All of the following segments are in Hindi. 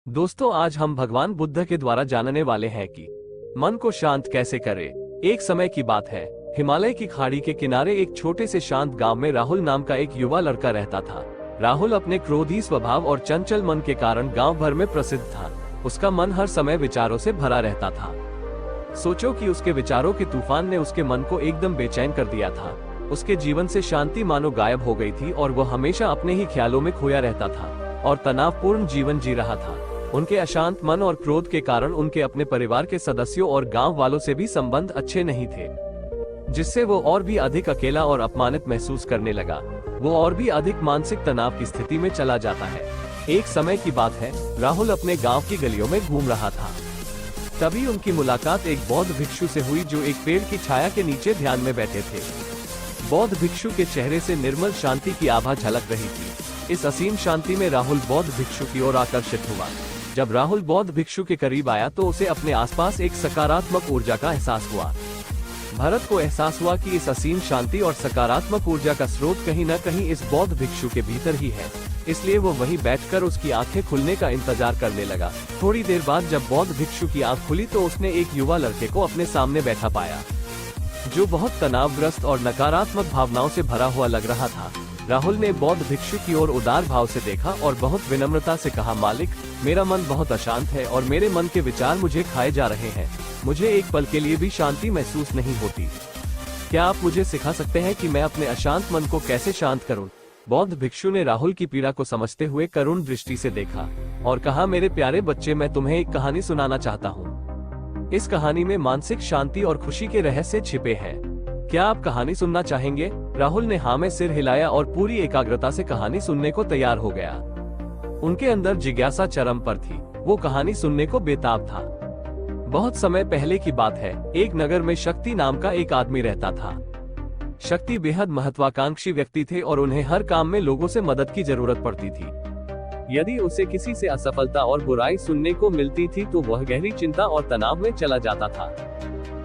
दोस्तों, आज हम भगवान बुद्ध के द्वारा जानने वाले हैं कि मन को शांत कैसे करें। एक समय की बात है, हिमालय की खाड़ी के किनारे एक छोटे से शांत गांव में राहुल नाम का एक युवा लड़का रहता था। राहुल अपने क्रोधी स्वभाव और चंचल मन के कारण गांव भर में प्रसिद्ध था। उसका मन हर समय विचारों से भरा रहता था। सोचो कि उसके विचारों के तूफान ने उसके मन को एकदम बेचैन कर दिया था। उसके जीवन से शांति मानो गायब हो गई थी और वह हमेशा अपने ही ख्यालों में खोया रहता था और तनावपूर्ण जीवन जी रहा था। उनके अशांत मन और क्रोध के कारण उनके अपने परिवार के सदस्यों और गांव वालों से भी संबंध अच्छे नहीं थे, जिससे वो और भी अधिक अकेला और अपमानित महसूस करने लगा। वो और भी अधिक मानसिक तनाव की स्थिति में चला जाता है। एक समय की बात है, राहुल अपने गांव की गलियों में घूम रहा था। तभी उनकी मुलाकात एक बौद्ध भिक्षु से हुई जो एक पेड़ की छाया के नीचे ध्यान में बैठे थे। बौद्ध भिक्षु के चेहरे से निर्मल शांति की आभा झलक रही थी। इस असीम शांति में राहुल बौद्ध भिक्षु की ओर आकर्षित हुआ। जब राहुल बौद्ध भिक्षु के करीब आया तो उसे अपने आसपास एक सकारात्मक ऊर्जा का एहसास हुआ। भरत को एहसास हुआ कि इस असीम शांति और सकारात्मक ऊर्जा का स्रोत कहीं न कहीं इस बौद्ध भिक्षु के भीतर ही है। इसलिए वो वहीं बैठकर उसकी आंखें खुलने का इंतजार करने लगा। थोड़ी देर बाद जब बौद्ध भिक्षु की आंख खुली तो उसने एक युवा लड़के को अपने सामने बैठा पाया, जो बहुत तनावग्रस्त और नकारात्मक भावनाओं से भरा हुआ लग रहा था। राहुल ने बौद्ध भिक्षु की ओर उदार भाव से देखा और बहुत विनम्रता से कहा, मालिक, मेरा मन बहुत अशांत है और मेरे मन के विचार मुझे खाए जा रहे हैं। मुझे एक पल के लिए भी शांति महसूस नहीं होती। क्या आप मुझे सिखा सकते हैं कि मैं अपने अशांत मन को कैसे शांत करूं? बौद्ध भिक्षु ने राहुल की पीड़ा को समझते हुए करुण दृष्टि से देखा और कहा, मेरे प्यारे बच्चे, मैं तुम्हें एक कहानी सुनाना चाहता हूँ। इस कहानी में मानसिक शांति और खुशी के रहस्य छिपे हैं। क्या आप कहानी सुनना चाहेंगे? राहुल ने हाँ में सिर हिलाया और पूरी एकाग्रता से कहानी सुनने को तैयार हो गया। उनके अंदर जिज्ञासा चरम पर थी। वो कहानी सुनने को बेताब था। बहुत समय पहले की बात है, एक नगर में शक्ति नाम का एक आदमी रहता था। शक्ति बेहद महत्वाकांक्षी व्यक्ति थे और उन्हें हर काम में लोगों से मदद की जरूरत पड़ती थी। यदि उसे किसी से असफलता और बुराई सुनने को मिलती थी तो वह गहरी चिंता और तनाव में चला जाता था।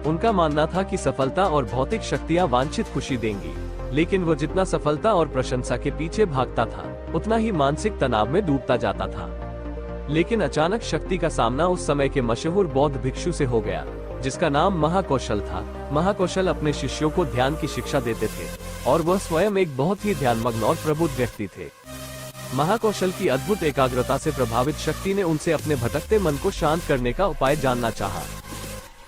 उनका मानना था कि सफलता और भौतिक शक्तियां वांछित खुशी देंगी, लेकिन वह जितना सफलता और प्रशंसा के पीछे भागता था, उतना ही मानसिक तनाव में डूबता जाता था। लेकिन अचानक शक्ति का सामना उस समय के मशहूर बौद्ध भिक्षु से हो गया, जिसका नाम महाकौशल था। महाकौशल अपने शिष्यों को ध्यान की शिक्षा देते थे और वह स्वयं एक बहुत ही ध्यानमग्न और प्रबुद्ध व्यक्ति थे। महाकौशल की अद्भुत एकाग्रता से प्रभावित शक्ति ने उनसे अपने भटकते मन को शांत करने का उपाय जानना चाहा।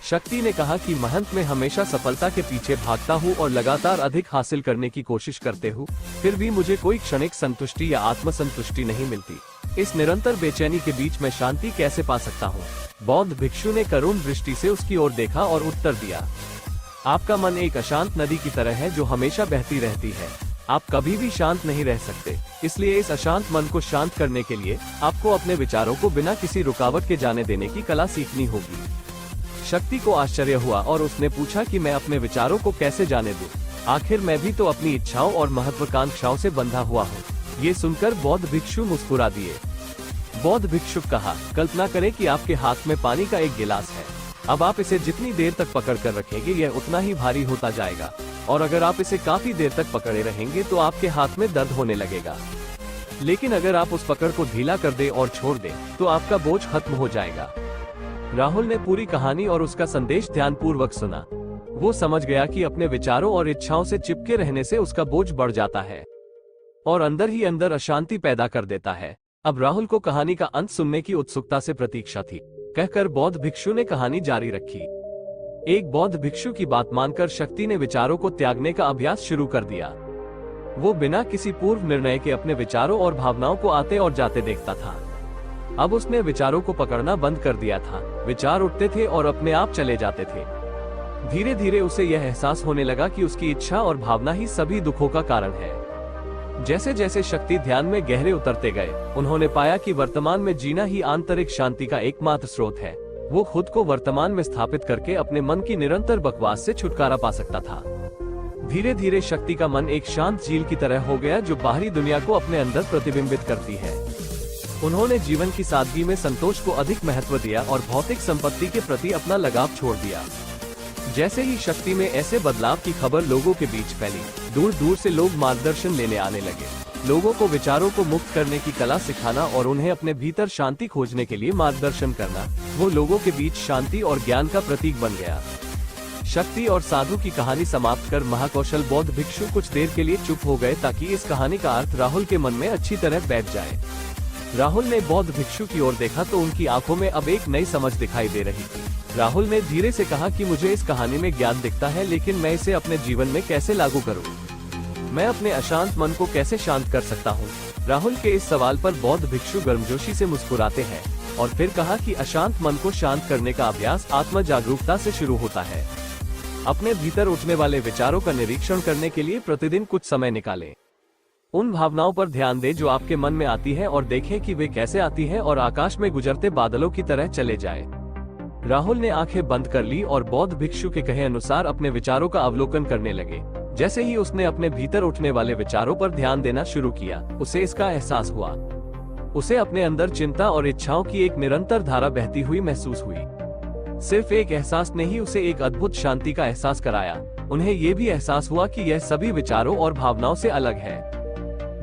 शक्ति ने कहा कि महंत, मैं हमेशा सफलता के पीछे भागता हूँ और लगातार अधिक हासिल करने की कोशिश करते हूँ, फिर भी मुझे कोई क्षणिक संतुष्टि या आत्मसंतुष्टि नहीं मिलती। इस निरंतर बेचैनी के बीच मैं शांति कैसे पा सकता हूँ? बौद्ध भिक्षु ने करुण दृष्टि से उसकी ओर देखा और उत्तर दिया, आपका मन एक अशांत नदी की तरह है जो हमेशा बहती रहती है। आप कभी भी शांत नहीं रह सकते। इसलिए इस अशांत मन को शांत करने के लिए आपको अपने विचारों को बिना किसी रुकावट के जाने देने की कला सीखनी होगी। शक्ति को आश्चर्य हुआ और उसने पूछा कि मैं अपने विचारों को कैसे जाने दूं? आखिर मैं भी तो अपनी इच्छाओं और महत्वाकांक्षाओं से बंधा हुआ हूँ। ये सुनकर बौद्ध भिक्षु मुस्कुरा दिए। बौद्ध भिक्षु कहा, कल्पना करें कि आपके हाथ में पानी का एक गिलास है। अब आप इसे जितनी देर तक पकड़ कर रखेंगे, यह उतना ही भारी होता जाएगा, और अगर आप इसे काफी देर तक पकड़े रहेंगे तो आपके हाथ में दर्द होने लगेगा। लेकिन अगर आप उस पकड़ को ढीला कर दें और छोड़ दें तो आपका बोझ खत्म हो जाएगा। राहुल ने पूरी कहानी और उसका संदेश ध्यानपूर्वक सुना। वो समझ गया कि अपने विचारों और इच्छाओं से चिपके रहने से उसका बोझ बढ़ जाता है और अंदर ही अंदर अशांति पैदा कर देता है। अब राहुल को कहानी का अंत सुनने की उत्सुकता से प्रतीक्षा थी। कहकर बौद्ध भिक्षु ने कहानी जारी रखी। एक बौद्ध भिक्षु की बात मानकर शक्ति ने विचारों को त्यागने का अभ्यास शुरू कर दिया। वो बिना किसी पूर्व निर्णय के अपने विचारों और भावनाओं को आते और जाते देखता था। अब उसने विचारों को पकड़ना बंद कर दिया था। विचार उठते थे और अपने आप चले जाते थे। धीरे धीरे उसे यह एहसास होने लगा कि उसकी इच्छा और भावना ही सभी दुखों का कारण है। जैसे जैसे शक्ति ध्यान में गहरे उतरते गए, उन्होंने पाया कि वर्तमान में जीना ही आंतरिक शांति का एकमात्र स्रोत है। वो खुद को वर्तमान में स्थापित करके अपने मन की निरंतर बकवास से छुटकारा पा सकता था। धीरे धीरे शक्ति का मन एक शांत झील की तरह हो गया जो बाहरी दुनिया को अपने अंदर प्रतिबिंबित करती है। उन्होंने जीवन की सादगी में संतोष को अधिक महत्व दिया और भौतिक संपत्ति के प्रति अपना लगाव छोड़ दिया। जैसे ही शक्ति में ऐसे बदलाव की खबर लोगों के बीच फैली, दूर दूर से लोग मार्गदर्शन लेने आने लगे। लोगों को विचारों को मुक्त करने की कला सिखाना और उन्हें अपने भीतर शांति खोजने के लिए मार्गदर्शन करना, वो लोगों के बीच शांति और ज्ञान का प्रतीक बन गया। शक्ति और साधु की कहानी समाप्त कर महाकौशल बौद्ध भिक्षु कुछ देर के लिए चुप हो गए ताकि इस कहानी का अर्थ राहुल के मन में अच्छी तरह बैठ जाए। राहुल ने बौद्ध भिक्षु की ओर देखा तो उनकी आंखों में अब एक नई समझ दिखाई दे रही थी। राहुल ने धीरे से कहा कि मुझे इस कहानी में ज्ञान दिखता है, लेकिन मैं इसे अपने जीवन में कैसे लागू करूं? मैं अपने अशांत मन को कैसे शांत कर सकता हूं? राहुल के इस सवाल पर बौद्ध भिक्षु गर्मजोशी से मुस्कुराते हैं और फिर कहा कि अशांत मन को शांत करने का अभ्यास आत्म जागरूकता से शुरू होता है। अपने भीतर उठने वाले विचारों का निरीक्षण करने के लिए प्रतिदिन कुछ समय निकालें। उन भावनाओं पर ध्यान दें जो आपके मन में आती है और देखें कि वे कैसे आती है और आकाश में गुजरते बादलों की तरह चले जाए। राहुल ने आंखें बंद कर ली और बौद्ध भिक्षु के कहे अनुसार अपने विचारों का अवलोकन करने लगे। जैसे ही उसने अपने भीतर उठने वाले विचारों पर ध्यान देना शुरू किया, उसे इसका एहसास हुआ। उसे अपने अंदर चिंता और इच्छाओं की एक निरंतर धारा बहती हुई महसूस हुई। सिर्फ एक एहसास ने ही उसे एक अद्भुत शांति का एहसास कराया। उन्हें ये भी एहसास हुआ कि यह सभी विचारों और भावनाओं से अलग है।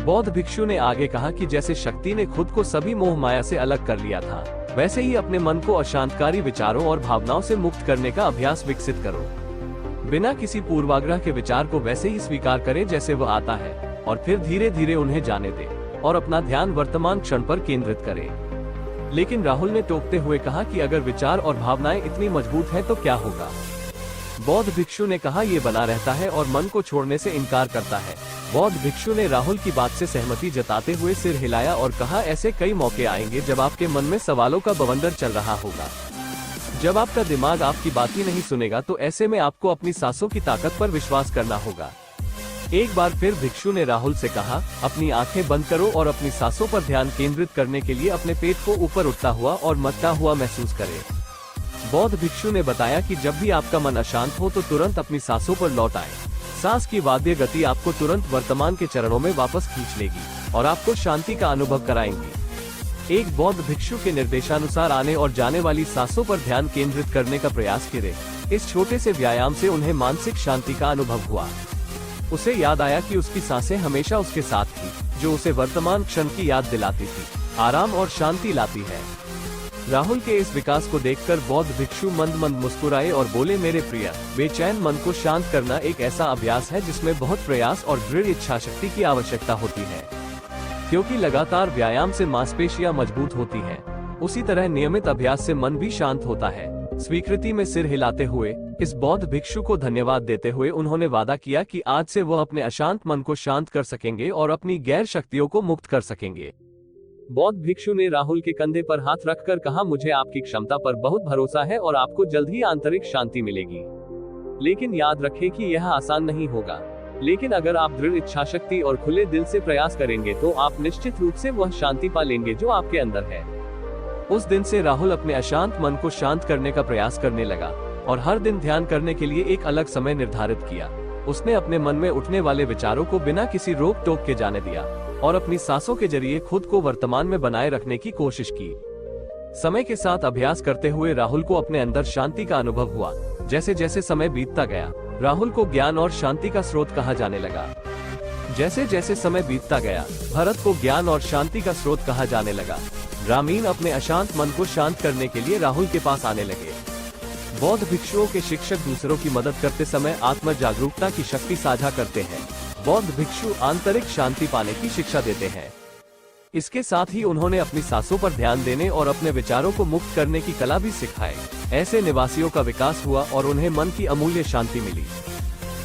बौद्ध भिक्षु ने आगे कहा कि जैसे शक्ति ने खुद को सभी मोह माया से अलग कर लिया था, वैसे ही अपने मन को अशांतकारी विचारों और भावनाओं से मुक्त करने का अभ्यास विकसित करो। बिना किसी पूर्वाग्रह के विचार को वैसे ही स्वीकार करें जैसे वह आता है और फिर धीरे धीरे उन्हें जाने दें और अपना ध्यान वर्तमान क्षण पर केंद्रित करें। लेकिन राहुल ने टोकते हुए कहा कि अगर विचार और भावनाएं इतनी मजबूत हैं तो क्या होगा? बौद्ध भिक्षु ने कहा ये बना रहता है और मन को छोड़ने से इनकार करता है। बौद्ध भिक्षु ने राहुल की बात से सहमति जताते हुए सिर हिलाया और कहा ऐसे कई मौके आएंगे जब आपके मन में सवालों का बवंडर चल रहा होगा। जब आपका दिमाग आपकी बात ही नहीं सुनेगा तो ऐसे में आपको अपनी सांसों की ताकत पर विश्वास करना होगा। एक बार फिर भिक्षु ने राहुल से कहा, अपनी आंखें बंद करो और अपनी सांसों पर ध्यान केंद्रित करने के लिए अपने पेट को ऊपर उठता हुआ और मचता हुआ महसूस करें। बौद्ध भिक्षु ने बताया कि जब भी आपका मन अशांत हो तो तुरंत अपनी सांसों पर लौट आए। सांस की वाद्य गति आपको तुरंत वर्तमान के चरणों में वापस खींच लेगी और आपको शांति का अनुभव कराएंगी। एक बौद्ध भिक्षु के निर्देशानुसार आने और जाने वाली सांसों पर ध्यान केंद्रित करने का प्रयास करें। इस छोटे से व्यायाम से उन्हें मानसिक शांति का अनुभव हुआ। उसे याद आया कि उसकी सांसें हमेशा उसके साथ थी, जो उसे वर्तमान क्षण की याद दिलाती थी, आराम और शांति लाती है। राहुल के इस विकास को देखकर बौद्ध भिक्षु मंद मंद मुस्कुराए और बोले, मेरे प्रिय, बेचैन मन को शांत करना एक ऐसा अभ्यास है जिसमें बहुत प्रयास और दृढ़ इच्छा शक्ति की आवश्यकता होती है, क्योंकि लगातार व्यायाम से मांसपेशियां मजबूत होती हैं। उसी तरह नियमित अभ्यास से मन भी शांत होता है। स्वीकृति में सिर हिलाते हुए इस बौद्ध भिक्षु को धन्यवाद देते हुए उन्होंने वादा किया कि आज से वह अपने अशांत मन को शांत कर सकेंगे और अपनी गैर शक्तियों को मुक्त कर सकेंगे। बौद्ध भिक्षु ने राहुल के कंधे पर हाथ रखकर कहा, मुझे आपकी क्षमता पर बहुत भरोसा है और आपको जल्द ही आंतरिक शांति मिलेगी। लेकिन याद रखें कि यह आसान नहीं होगा, लेकिन अगर आप दृढ़ इच्छा शक्ति और खुले दिल से प्रयास करेंगे तो आप निश्चित रूप से वह शांति पा लेंगे जो आपके अंदर है। उस दिन से राहुल अपने अशांत मन को शांत करने का प्रयास करने लगा और हर दिन ध्यान करने के लिए एक अलग समय निर्धारित किया। उसने अपने मन में उठने वाले विचारों को बिना किसी रोक टोक के जाने दिया और अपनी सांसों के जरिए खुद को वर्तमान में बनाए रखने की कोशिश की। समय के साथ अभ्यास करते हुए राहुल को अपने अंदर शांति का अनुभव हुआ। जैसे जैसे समय बीतता गया, राहुल को ज्ञान और शांति का स्रोत कहा जाने लगा। जैसे जैसे समय बीतता गया, भरत को ज्ञान और शांति का स्रोत कहा जाने लगा। ग्रामीण अपने अशांत मन को शांत करने के लिए राहुल के पास आने लगे। बौद्ध भिक्षुओं के शिक्षक दूसरों की मदद करते समय आत्म जागरूकता की शक्ति साझा करते हैं। बौद्ध भिक्षु आंतरिक शांति पाने की शिक्षा देते हैं। इसके साथ ही उन्होंने अपनी सांसों पर ध्यान देने और अपने विचारों को मुक्त करने की कला भी सिखाई। ऐसे निवासियों का विकास हुआ और उन्हें मन की अमूल्य शांति मिली।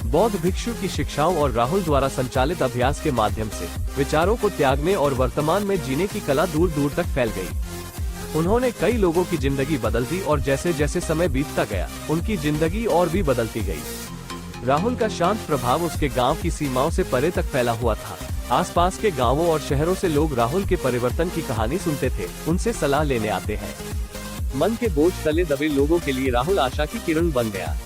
बौद्ध भिक्षु की शिक्षाओं और राहुल द्वारा संचालित अभ्यास के माध्यम से विचारों को त्यागने और वर्तमान में जीने की कला दूर दूर तक फैल गई। उन्होंने कई लोगों की जिंदगी बदल दी और जैसे जैसे समय बीतता गया, उनकी जिंदगी और भी बदलती गई। राहुल का शांत प्रभाव उसके गांव की सीमाओं से परे तक फैला हुआ था। आसपास के गांवों और शहरों से लोग राहुल के परिवर्तन की कहानी सुनते थे, उनसे सलाह लेने आते हैं। मन के बोझ तले दबे लोगों के लिए राहुल आशा की किरण बन गया।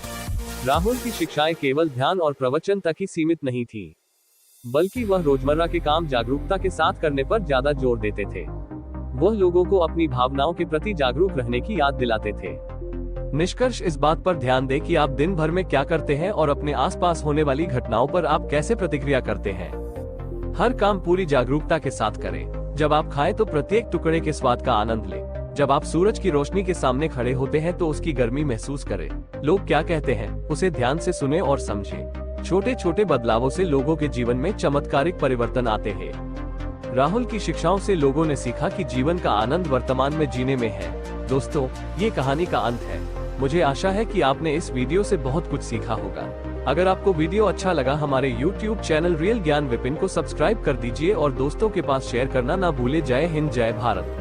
राहुल की शिक्षाएं केवल ध्यान और प्रवचन तक ही सीमित नहीं थी, बल्कि वह रोजमर्रा के काम जागरूकता के साथ करने पर ज्यादा जोर देते थे। वह लोगों को अपनी भावनाओं के प्रति जागरूक रहने की याद दिलाते थे। निष्कर्ष इस बात पर ध्यान दें कि आप दिन भर में क्या करते हैं और अपने आसपास होने वाली घटनाओं पर आप कैसे प्रतिक्रिया करते हैं। हर काम पूरी जागरूकता के साथ करें। जब आप खाएं तो प्रत्येक टुकड़े के स्वाद का आनंद लें। जब आप सूरज की रोशनी के सामने खड़े होते हैं तो उसकी गर्मी महसूस करें। लोग क्या कहते हैं उसे ध्यान से सुने और समझें। छोटे छोटे बदलावों से लोगों के जीवन में चमत्कारिक परिवर्तन आते हैं। राहुल की शिक्षाओं से लोगों ने सीखा कि जीवन का आनंद वर्तमान में जीने में है। दोस्तों, ये कहानी का अंत है। मुझे आशा है कि आपने इस वीडियो से बहुत कुछ सीखा होगा। अगर आपको वीडियो अच्छा लगा हमारे YouTube चैनल रियल ज्ञान विपिन को सब्सक्राइब कर दीजिए और दोस्तों के पास शेयर करना ना भूले। जय हिंद, जय भारत।